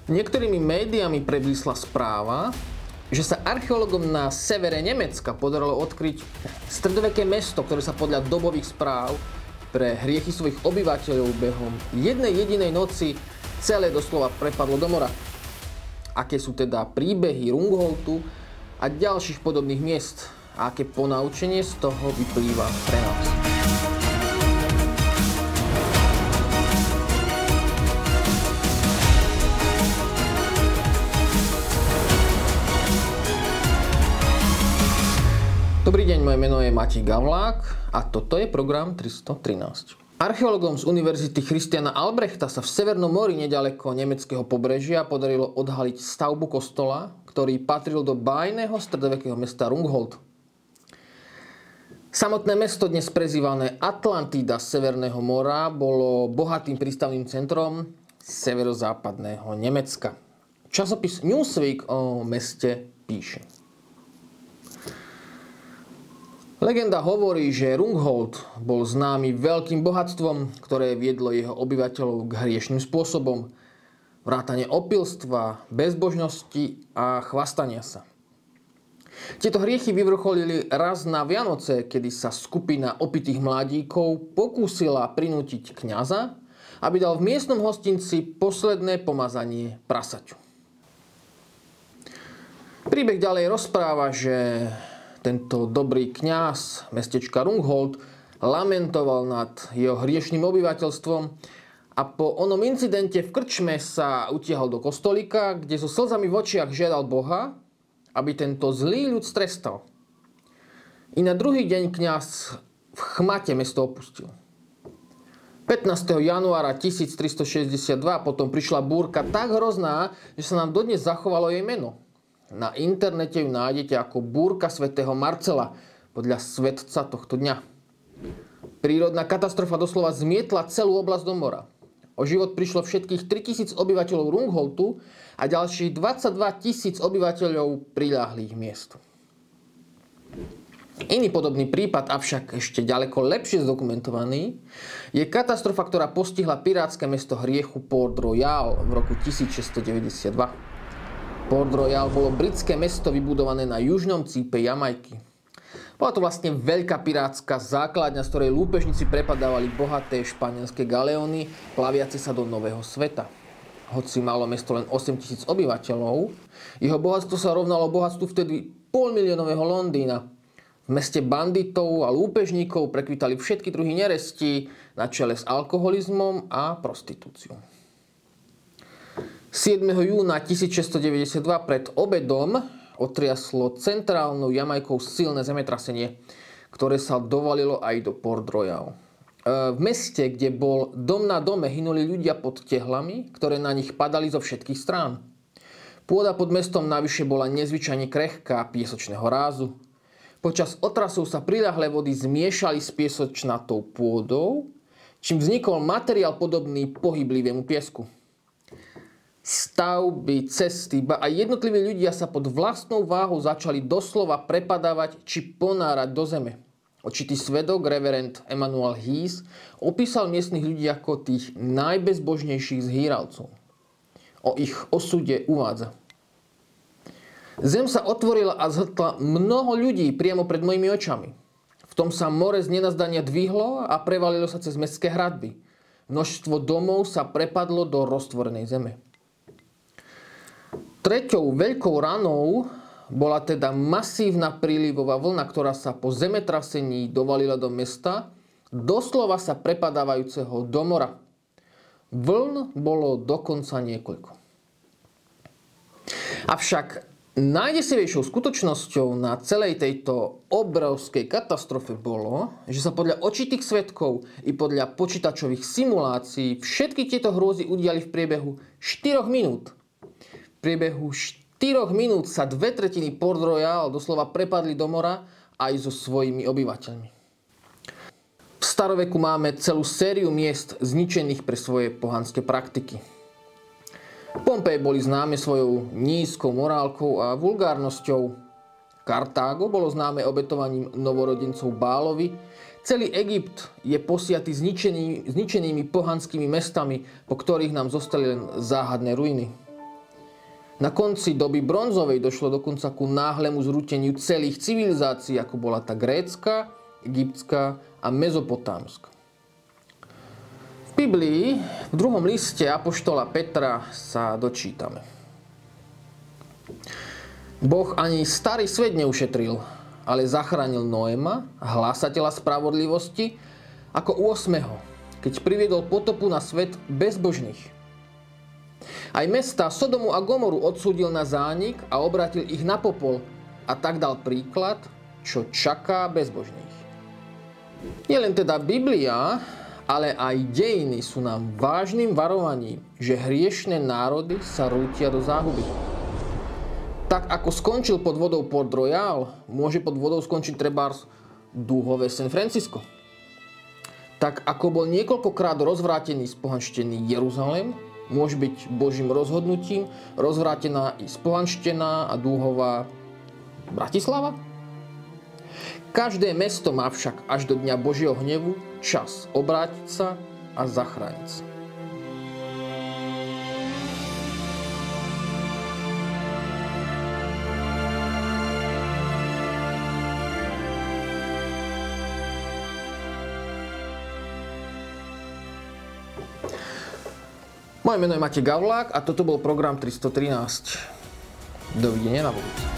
Niektorými médiami preblísla správa, že sa archeológom na severe Nemecka podarilo odkryť stredoveké mesto, ktoré sa podľa dobových správ pre hriechy svojich obyvateľov behom jednej jedinej noci celé doslova prepadlo do mora. Aké sú teda príbehy Rungholtu a ďalších podobných miest a aké ponaučenie z toho vyplýva pre nás. Dobrý deň, moje meno je Matej Gavlák a toto je program 313. Archeológom z Univerzity Christiana Albrechta sa v Severnom mori nedaleko nemeckého pobrežia podarilo odhaliť stavbu kostola, ktorý patril do bájneho stredovekého mesta Rungholt. Samotné mesto, dnes prezývané Atlantida Severného mora, bolo bohatým prístavným centrom severozápadného Nemecka. Časopis Newsweek o meste píše: Legenda hovorí, že Rungholt bol známy veľkým bohatstvom, ktoré viedlo jeho obyvateľov k hriešným spôsobom. Vrátane opilstva, bezbožnosti a chvastania sa. Tieto hriechy vyvrcholili raz na Vianoce, kedy sa skupina opitých mladíkov pokúsila prinútiť kňaza, aby dal v miestnom hostinci posledné pomazanie prasaťu. Príbeh ďalej rozpráva, že tento dobrý kňaz mestečka Rungholt lamentoval nad jeho hriešným obyvateľstvom a po onom incidente v krčme sa utiahol do kostolíka, kde so slzami v očiach žiadal Boha, aby tento zlý ľud strestal. I na druhý deň kňaz v chmate mesto opustil. 15. januára 1362 potom prišla búrka tak hrozná, že sa nám dodnes zachovalo jej meno. Na internete ju nájdete ako búrka svätého Marcela, podľa svetca tohto dňa. Prírodná katastrofa doslova zmietla celú oblasť do mora. O život prišlo všetkých 3000 obyvateľov Rungholtu a ďalších 22 000 obyvateľov priľahlých miest. Iný podobný prípad, avšak ešte ďaleko lepšie zdokumentovaný, je katastrofa, ktorá postihla pirátske mesto hriechu Port Royal v roku 1692. Port Royal bolo britské mesto vybudované na južnom cípe Jamajky. Bola to vlastne veľká pirátska základňa, z ktorej lúpežníci prepadávali bohaté španielské galeóny plaviace sa do Nového sveta. Hoci malo mesto len 8 000 obyvateľov, jeho bohatstvo sa rovnalo bohatstvu vtedy polmiliónového Londýna. V meste banditov a lúpežníkov prekvitali všetky druhy nerestí na čele s alkoholizmom a prostitúciou. 7. júna 1692 pred obedom otriaslo centrálnou Jamajkou silné zemetrasenie, ktoré sa dovalilo aj do Port Royal. V meste, kde bol dom na dome, hynuli ľudia pod tehlami, ktoré na nich padali zo všetkých strán. Pôda pod mestom navyše bola nezvyčajne krehká piesočného rázu. Počas otrasov sa priľahlé vody zmiešali s piesočnatou pôdou, čím vznikol materiál podobný pohyblivému piesku. Stavby, cesty, ba aj jednotliví ľudia sa pod vlastnou váhou začali doslova prepadávať či ponárať do zeme. Očitý svedok, reverend Emanuel Hees, opísal miestnych ľudí ako tých najbezbožnejších zhýralcov. O ich osude uvádza: Zem sa otvorila a zhltla mnoho ľudí priamo pred mojimi očami. V tom sa more z nenazdania dvihlo a prevalilo sa cez mestské hradby. Množstvo domov sa prepadlo do roztvorenej zeme. Treťou veľkou ranou bola teda masívna prílivová vlna, ktorá sa po zemetrasení dovalila do mesta, doslova sa prepadávajúceho do mora. Vln bolo dokonca niekoľko. Avšak najdesivejšou skutočnosťou na celej tejto obrovskej katastrofe bolo, že sa podľa očitých svedkov i podľa počítačových simulácií všetky tieto hrôzy udiali v priebehu 4 minút. V priebehu 4 minút sa 2/3 Port Royal doslova prepadli do mora aj so svojimi obyvateľmi. V staroveku máme celú sériu miest zničených pre svoje pohanské praktiky. Pompeje boli známe svojou nízkou morálkou a vulgárnosťou. Kartágo bolo známe obetovaním novorodencov Bálovi. Celý Egypt je posiatý zničenými pohanskými mestami, po ktorých nám zostali len záhadné ruiny. Na konci doby bronzovej došlo dokonca ku náhlemu zrúteniu celých civilizácií, ako bola tá grécka, egyptská a mezopotámska. V Biblii v 2. liste apoštola Petra sa dočítame. Boh ani starý svet neušetril, ale zachránil Noéma, hlásateľa spravodlivosti, ako 8., keď priviedol potopu na svet bezbožných. Aj mestá Sodomu a Gomoru odsúdil na zánik a obrátil ich na popol a tak dal príklad, čo čaká bezbožných. Nielen teda Biblia, ale aj dejiny sú nám vážnym varovaním, že hriešne národy sa rútia do záhuby. Tak ako skončil pod vodou Port Royal, môže pod vodou skončiť trebárs dúhové San Francisco. Tak ako bol niekoľkokrát rozvrátený spohanštený Jeruzalém, môže byť Božím rozhodnutím rozvrátená i spohanštená a dúhová Bratislava? Každé mesto má však až do dňa Božieho hnevu čas obrátiť sa a zachrániť sa. Moje meno je Matej Gavlák a toto bol program 313. Dovidenia na budúce.